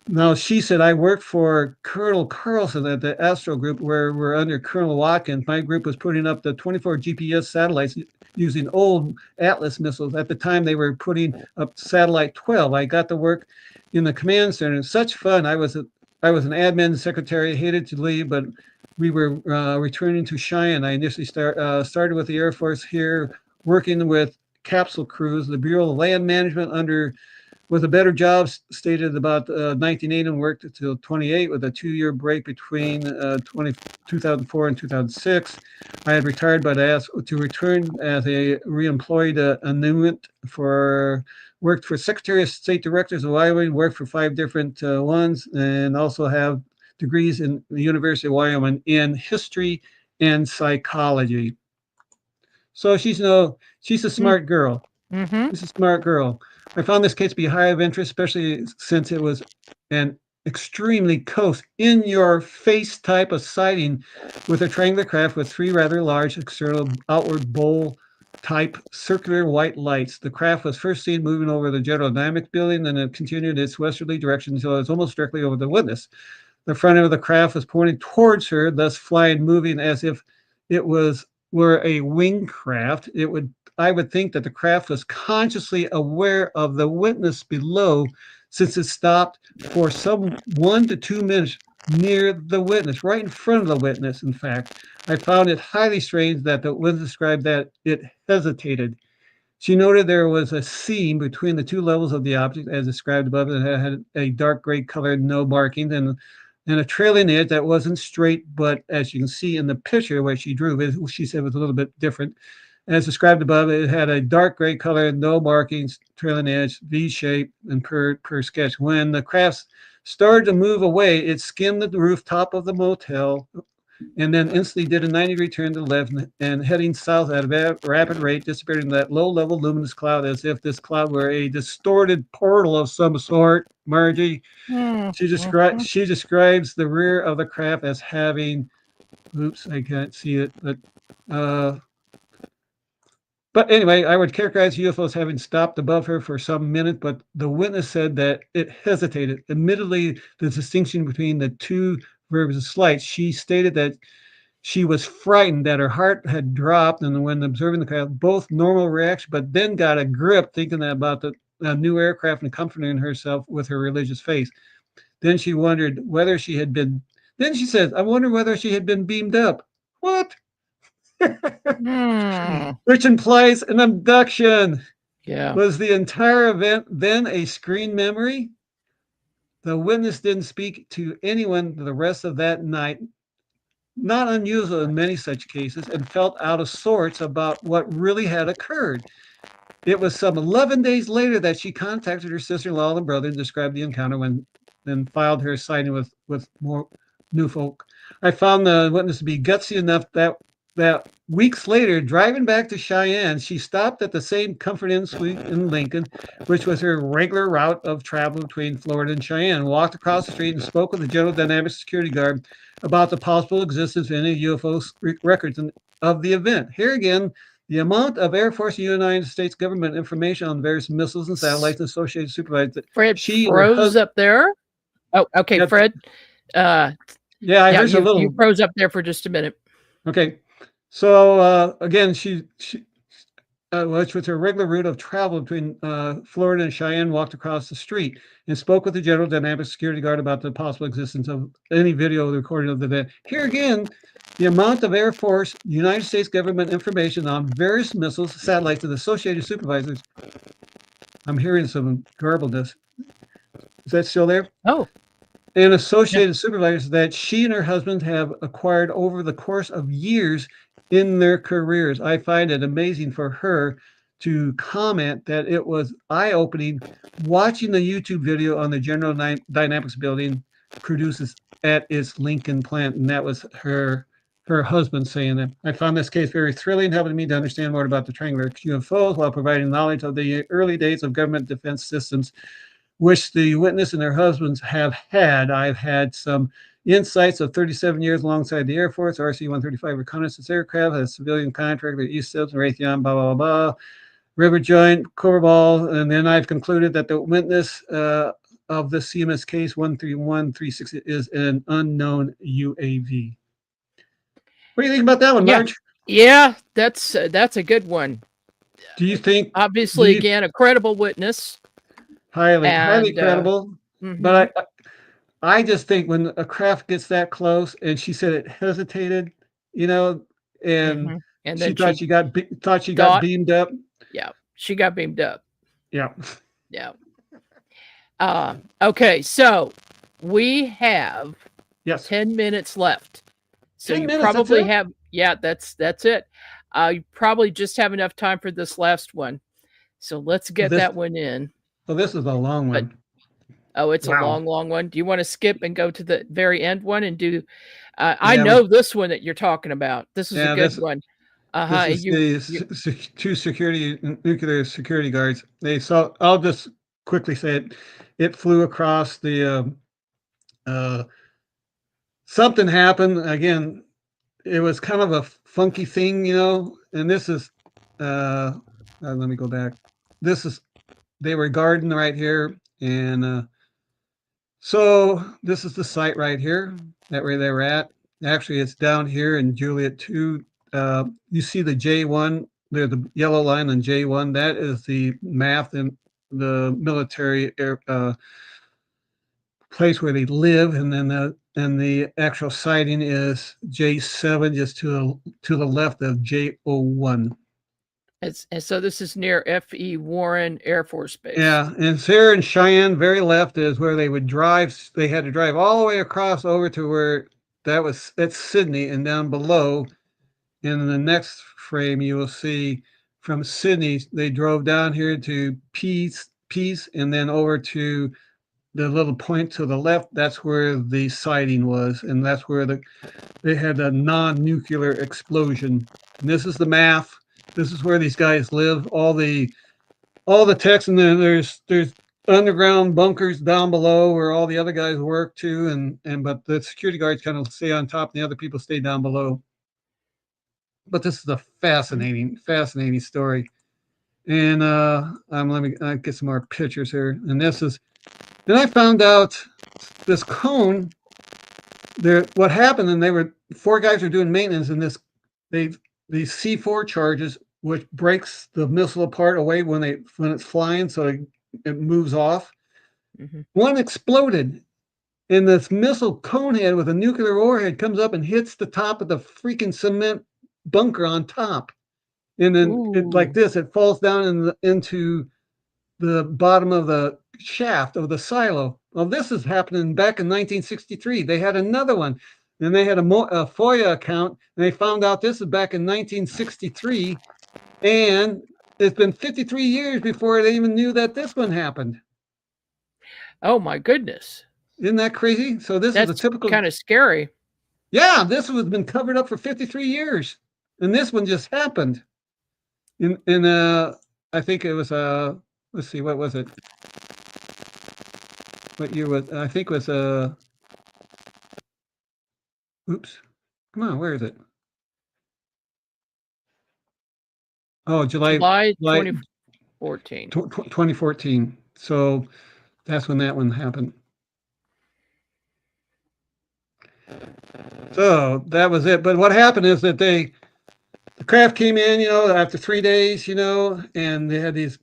[SPEAKER 3] Now, she said, I worked for Colonel Carlson at the Astro Group, where we're under Colonel Watkins. My group was putting up the 24 GPS satellites using old Atlas missiles. At the time, they were putting up satellite 12. I got to work in the command center. It's such fun. I was an admin secretary, hated to leave, but we were returning to Cheyenne. I initially started with the Air Force here, working with capsule crews, the Bureau of Land Management with a better job stated about 1980 and worked until 28 with a 2-year break between 2004 and 2006. I had retired, but asked to return as a re-employed annuitant worked for Secretary of State Directors of Wyoming, worked for 5 different ones, and also have degrees in the University of Wyoming in history and psychology. So she's a smart girl.
[SPEAKER 2] Mm-hmm.
[SPEAKER 3] She's a smart girl. I found this case to be high of interest, especially since it was an extremely close, in-your-face type of sighting with a triangular craft with 3 rather large external outward bowl-type circular white lights. The craft was first seen moving over the General Dynamics building, and it continued its westerly direction until it was almost directly over the witness. The front end of the craft was pointing towards her, thus moving as if it were a wing craft. I would think that the craft was consciously aware of the witness below, since it stopped for some 1 to 2 minutes near the witness, right in front of the witness. In fact, I found it highly strange that the witness described that it hesitated. She noted there was a seam between the 2 levels of the object, as described above, and it had a dark gray color, no markings, and a trailing edge that wasn't straight, but as you can see in the picture where she drew, she said it was a little bit different. As described above, it had a dark gray color, no markings, trailing edge, V shape, and per sketch. When the craft started to move away, it skimmed the rooftop of the motel and then instantly did a 90-degree turn to the left and heading south at a rapid rate, disappearing in that low-level luminous cloud as if this cloud were a distorted portal of some sort. Margie, she describes the rear of the craft as having, oops, I can't see it, but anyway, I would characterize UFOs having stopped above her for some minutes, but the witness said that it hesitated. Admittedly, the distinction between the 2 verbs is slight. She stated that she was frightened, that her heart had dropped, and when observing the craft, both normal reaction, but then got a grip thinking about the new aircraft and comforting herself with her religious faith. Then she wondered whether she had been, then she said, I wonder whether she had been beamed up. What? Which implies an abduction.
[SPEAKER 2] Yeah.
[SPEAKER 3] Was the entire event then a screen memory? The witness didn't speak to anyone the rest of that night, not unusual in many such cases, and felt out of sorts about what really had occurred. It was some 11 days later that she contacted her sister-in-law and brother and described the encounter, then filed her sighting with more new folk. I found the witness to be gutsy enough that weeks later, driving back to Cheyenne, she stopped at the same Comfort Inn suite in Lincoln, which was her regular route of travel between Florida and Cheyenne, walked across the street and spoke with the General Dynamics security guard about the possible existence of any UFO records of the event. Here again, the amount of Air Force and United States government information on various missiles and satellites and associated supervisors.
[SPEAKER 2] Fred froze up there. Oh, okay, yep. Fred.
[SPEAKER 3] I heard a little.
[SPEAKER 2] You froze up there for just a minute.
[SPEAKER 3] Okay. So again, which was her regular route of travel between Florida and Cheyenne, walked across the street and spoke with the General Dynamics security guard about the possible existence of any video recording of the event. Here again, the amount of Air Force, United States government information on various missiles, satellites, and associated supervisors. I'm hearing some garbledness. Is that still there?
[SPEAKER 2] Oh.
[SPEAKER 3] And associated supervisors that she and her husband have acquired over the course of years in their careers. I find it amazing for her to comment that it was eye-opening watching the YouTube video on the General Dynamics building produces at its Lincoln plant. And that was her husband saying that. I found this case very thrilling, helping me to understand more about the triangular UFOs while providing knowledge of the early days of government defense systems, which the witness and their husbands have had. I've had some insights of 37 years alongside the Air Force, RC-135 reconnaissance aircraft, as a civilian contractor, East Tips, Raytheon, blah, blah, blah, River Joint, Corball, and then I've concluded that the witness of the CMS case 131360 is an unknown UAV. What do you think about that one, Marge?
[SPEAKER 2] Yeah, that's a good one.
[SPEAKER 3] Do you think?
[SPEAKER 2] Obviously, again, a credible witness.
[SPEAKER 3] Highly credible. But I just think when a craft gets that close, and she said it hesitated, and she thought she got beamed up.
[SPEAKER 2] Yeah, she got beamed up.
[SPEAKER 3] Yeah.
[SPEAKER 2] Yeah. Okay, so we have 10 minutes left. So you probably have, that's it. You probably just have enough time for this last one. So let's get that one in.
[SPEAKER 3] Well, this is a long one.
[SPEAKER 2] It's a long one. Do you want to skip and go to the very end one and do? I know this one that you're talking about. This is a good one.
[SPEAKER 3] This is the two nuclear security guards. They saw. I'll just quickly say it. It flew across the. Something happened again. It was kind of a funky thing, and this is. Let me go back. This is. They were guarding right here, and so this is the site right here. That where they were at. Actually, it's down here in Juliet 2. You see the J1, there's the yellow line on J1. That is the MAF, and the military place where they live, and then the actual sighting is J7, just to the left of J01.
[SPEAKER 2] And so this is near F.E. Warren Air Force Base.
[SPEAKER 3] Yeah, and Sarah and Cheyenne, very left, is where they would drive. They had to drive all the way across over to where that's Sydney, and down below. In the next frame, you will see from Sydney, they drove down here to Peace, and then over to the little point to the left. That's where the sighting was, and that's where they had a non-nuclear explosion. And this is the MAF. This is where these guys live. All the techs, and then there's underground bunkers down below where all the other guys work too, but the security guards kind of stay on top, and the other people stay down below. But this is a fascinating story. And let me get some more pictures here. And then I found out this cone there. What happened? And four guys were doing maintenance, and these C4 charges, which breaks the missile apart away when it's flying, so it moves off. One exploded, and this missile cone head with a nuclear warhead comes up and hits the top of the freaking cement bunker on top, and then it falls down into the bottom of the shaft of the silo. Well, this is happening back in 1963. They had another one, and they had a FOIA account, and they found out this is back in 1963, and it's been 53 years before they even knew that this one happened.
[SPEAKER 2] Oh my goodness!
[SPEAKER 3] Isn't that crazy? So that's is a typical
[SPEAKER 2] kind of scary.
[SPEAKER 3] Yeah, this has been covered up for 53 years. And this one just happened. I think it was let's see, what was it? What year was I think it was oops. Come on, where is it? Oh, July
[SPEAKER 2] 2014.
[SPEAKER 3] 2014. So that's when that one happened. So that was it. But what happened is that the craft came in, after 3 days, and they had these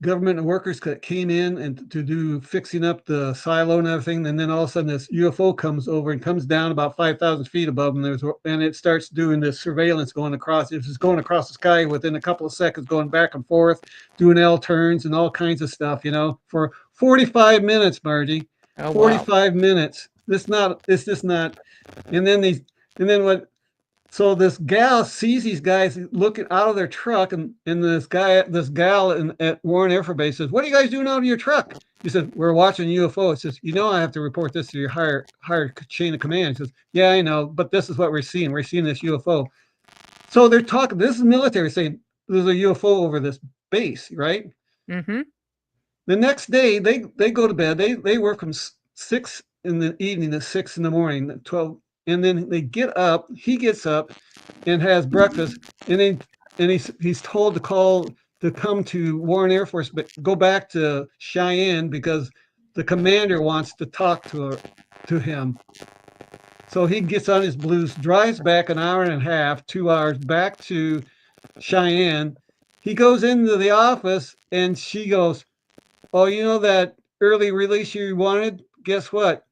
[SPEAKER 3] government workers that came in and to do fixing up the silo and everything. And then all of a sudden this UFO comes over and comes down about 5,000 feet above them. And it starts doing this surveillance going across. It's just going across the sky within a couple of seconds, going back and forth, doing L turns and all kinds of stuff, for 45 minutes, Margie. Oh, 45 minutes. It's just not. And then what So this gal sees these guys looking out of their truck, and this gal at Warren Air Force Base says, "What are you guys doing out of your truck?" He says, "We're watching UFO." It says, I have to report this to your higher chain of command." He says, "Yeah, I know, but this is what we're seeing. We're seeing this UFO." So they're talking. This is military saying there's a UFO over this base, right?
[SPEAKER 2] Mm-hmm.
[SPEAKER 3] The next day, they go to bed. They work from 6 in the evening to 6 in the morning, 12, and then they get up. He gets up and has breakfast, and then he's told to come to Warren Air Force, but go back to Cheyenne because the commander wants to talk to him. So he gets on his blues, drives back an hour and a half, 2 hours back to Cheyenne. He goes into the office, and she goes, "Oh, you know that early release you wanted? Guess what?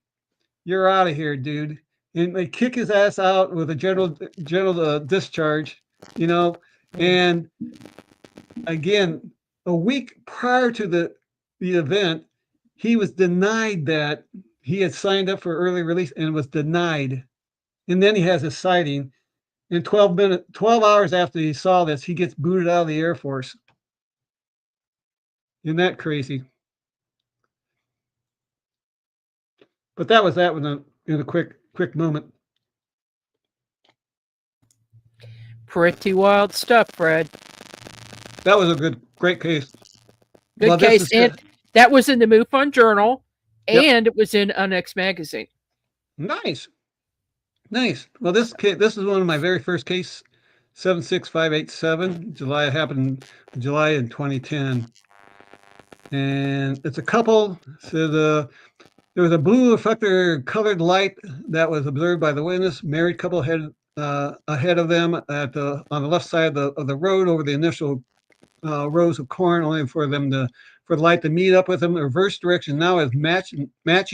[SPEAKER 3] You're out of here, dude." And they kick his ass out with a general discharge, And again, a week prior to the event, he was denied that he had signed up for early release and was denied. And then he has a sighting. And 12 hours after he saw this, he gets booted out of the Air Force. Isn't that crazy? But that was that one in a quick moment.
[SPEAKER 2] Pretty wild stuff, Fred.
[SPEAKER 3] That was a great case.
[SPEAKER 2] Good case. And that was in the MUFON Journal, and it was in Unix Magazine.
[SPEAKER 3] Nice. Well, this is one of my very first case, 76587. It happened in July in 2010. And it's a couple. So there was a blue reflector colored light that was observed by the witness. Married couple ahead of them on the left side of the road over the initial rows of corn, only for the light to meet up with them. The reverse direction now is matching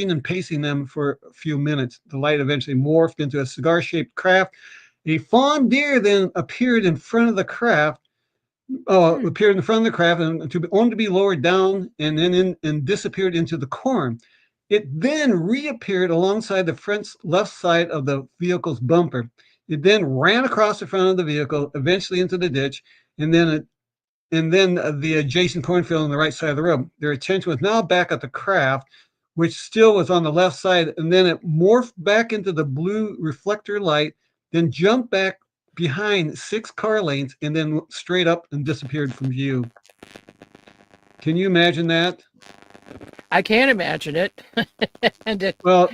[SPEAKER 3] and pacing them for a few minutes. The light eventually morphed into a cigar-shaped craft. A fawn deer then appeared in front of the craft. And only to be lowered down and then and disappeared into the corn. It then reappeared alongside the front left side of the vehicle's bumper. It then ran across the front of the vehicle, eventually into the ditch, and then the adjacent cornfield on the right side of the road. Their attention was now back at the craft, which still was on the left side, and then it morphed back into the blue reflector light, then jumped back behind 6 car lanes, and then straight up and disappeared from view. Can you imagine that?
[SPEAKER 2] I can't imagine it.
[SPEAKER 3] Well,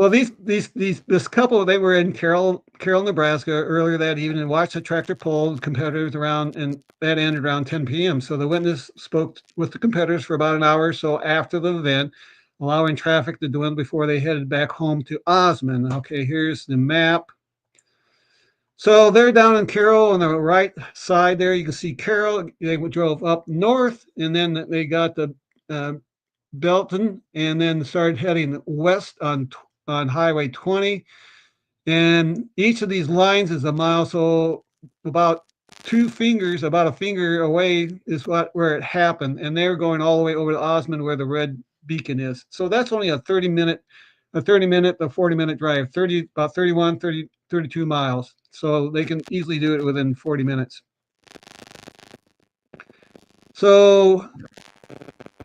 [SPEAKER 3] this couple, they were in Carroll, Nebraska earlier that evening and watched a tractor pull competitors around, and that ended around 10 p.m. So the witness spoke with the competitors for about an hour or so after the event, allowing traffic to dwindle before they headed back home to Osmond. Okay, here's the map. So they're down in Carroll on the right side there. You can see Carroll. They drove up north, and then they got the Belton, and then started heading west on Highway 20. And each of these lines is a mile, so about a finger away is where it happened. And they're going all the way over to Osmond where the red beacon is. So that's only a 40-minute, 40-minute drive, about 32 miles. So they can easily do it within 40 minutes. So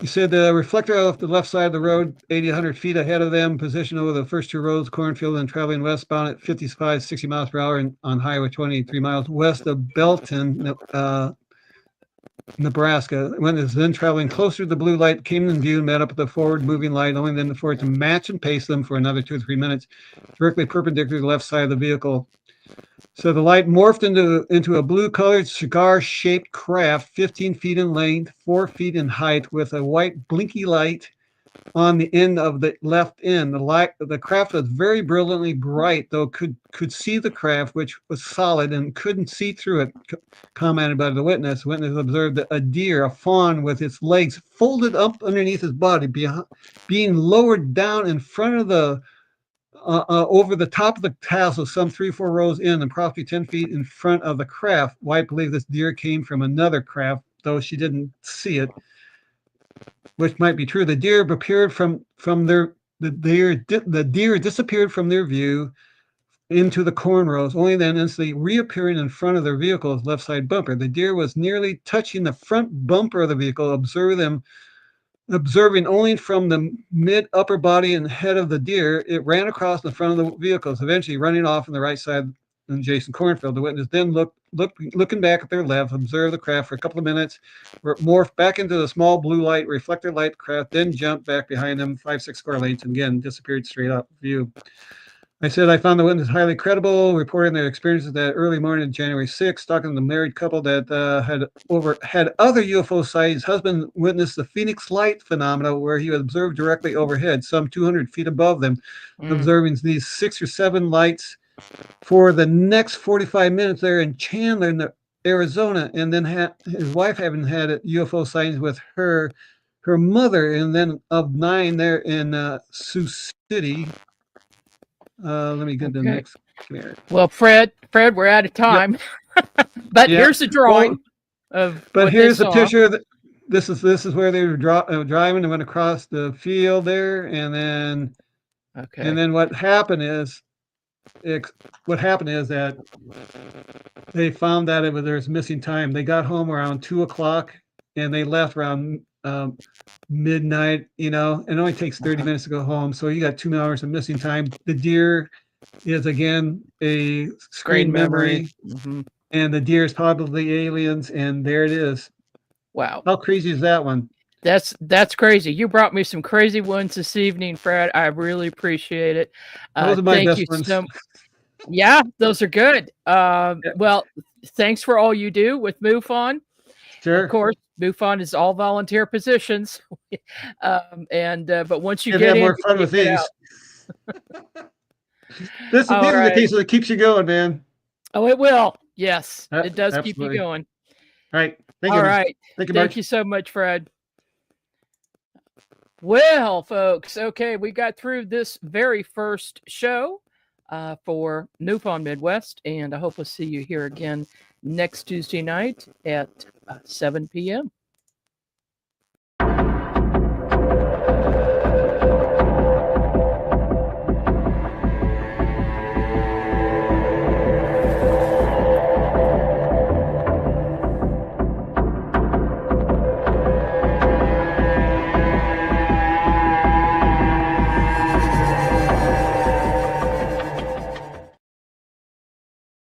[SPEAKER 3] you said the reflector off the left side of the road, 80, 100 feet ahead of them, positioned over the first 2 roads, cornfield, and traveling westbound at 55, 60 miles per hour on Highway 23 miles west of Belton, Nebraska. When it was then traveling closer to the blue light, came in view and met up with the forward moving light, only then for it to match and pace them for another 2 or 3 minutes, directly perpendicular to the left side of the vehicle. So the light morphed into a blue-colored cigar-shaped craft, 15 feet in length, 4 feet in height, with a white blinky light on the end of the left end. The craft was very brilliantly bright, though could see the craft, which was solid, and couldn't see through it, commented by the witness. The witness observed that a fawn with its legs folded up underneath his body, being lowered down in front of the over the top of the tassel, some 3 or 4 rows in, and probably 10 feet in front of the craft. White believed this deer came from another craft, though she didn't see it, which might be true. The deer appeared the deer disappeared from their view into the corn rows, only then instantly reappearing in front of their vehicle's left side bumper. The deer was nearly touching the front bumper of the vehicle, observing only from the mid upper body and head of the deer. It ran across the front of the vehicles, eventually running off on the right side of the adjacent cornfield. The witness then looking back at their left, observed the craft for a couple of minutes, morphed back into the small blue light reflector light craft, then jumped back behind them 5-6 square lengths and again disappeared straight out of view. I said I found the witness highly credible, reporting their experiences that early morning of January 6th, talking to the married couple that had other UFO sightings. Husband witnessed the Phoenix Light phenomena, where he observed directly overhead, some 200 feet above them, observing these 6 or 7 lights for the next 45 minutes there in Chandler, Arizona, and then his wife having had UFO sightings with her mother, and then of 9 there in Sioux City. Let me get the next.
[SPEAKER 2] Well, Fred, we're out of time. Yep. But here's the drawing of.
[SPEAKER 3] But here's the picture. This is where they were driving and went across the field there, and then. Okay. And then what happened is that they found that there's missing time. They got home around 2:00, and they left around midnight, and it only takes 30 minutes to go home. So you got 2 hours of missing time. The deer is again a screen memory. And the deer is probably aliens, and there it is.
[SPEAKER 2] Wow.
[SPEAKER 3] How crazy is that one?
[SPEAKER 2] That's crazy. You brought me some crazy ones this evening, Fred. I really appreciate it.
[SPEAKER 3] Those are my best ones.
[SPEAKER 2] Yeah, those are good. Well, thanks for all you do with MUFON.
[SPEAKER 3] Sure.
[SPEAKER 2] Of course, MUFON is all volunteer positions, but once you get
[SPEAKER 3] have
[SPEAKER 2] in,
[SPEAKER 3] more fun with these. These are the pieces that keeps you going, man.
[SPEAKER 2] Oh, it will. Yes, it does keep you going.
[SPEAKER 3] All right. Thank you.
[SPEAKER 2] All right. Thank you so much, Fred. Well, folks, okay, we got through this very first show for MUFON Midwest, and I hope we'll see you here again next Tuesday night at 7 p.m.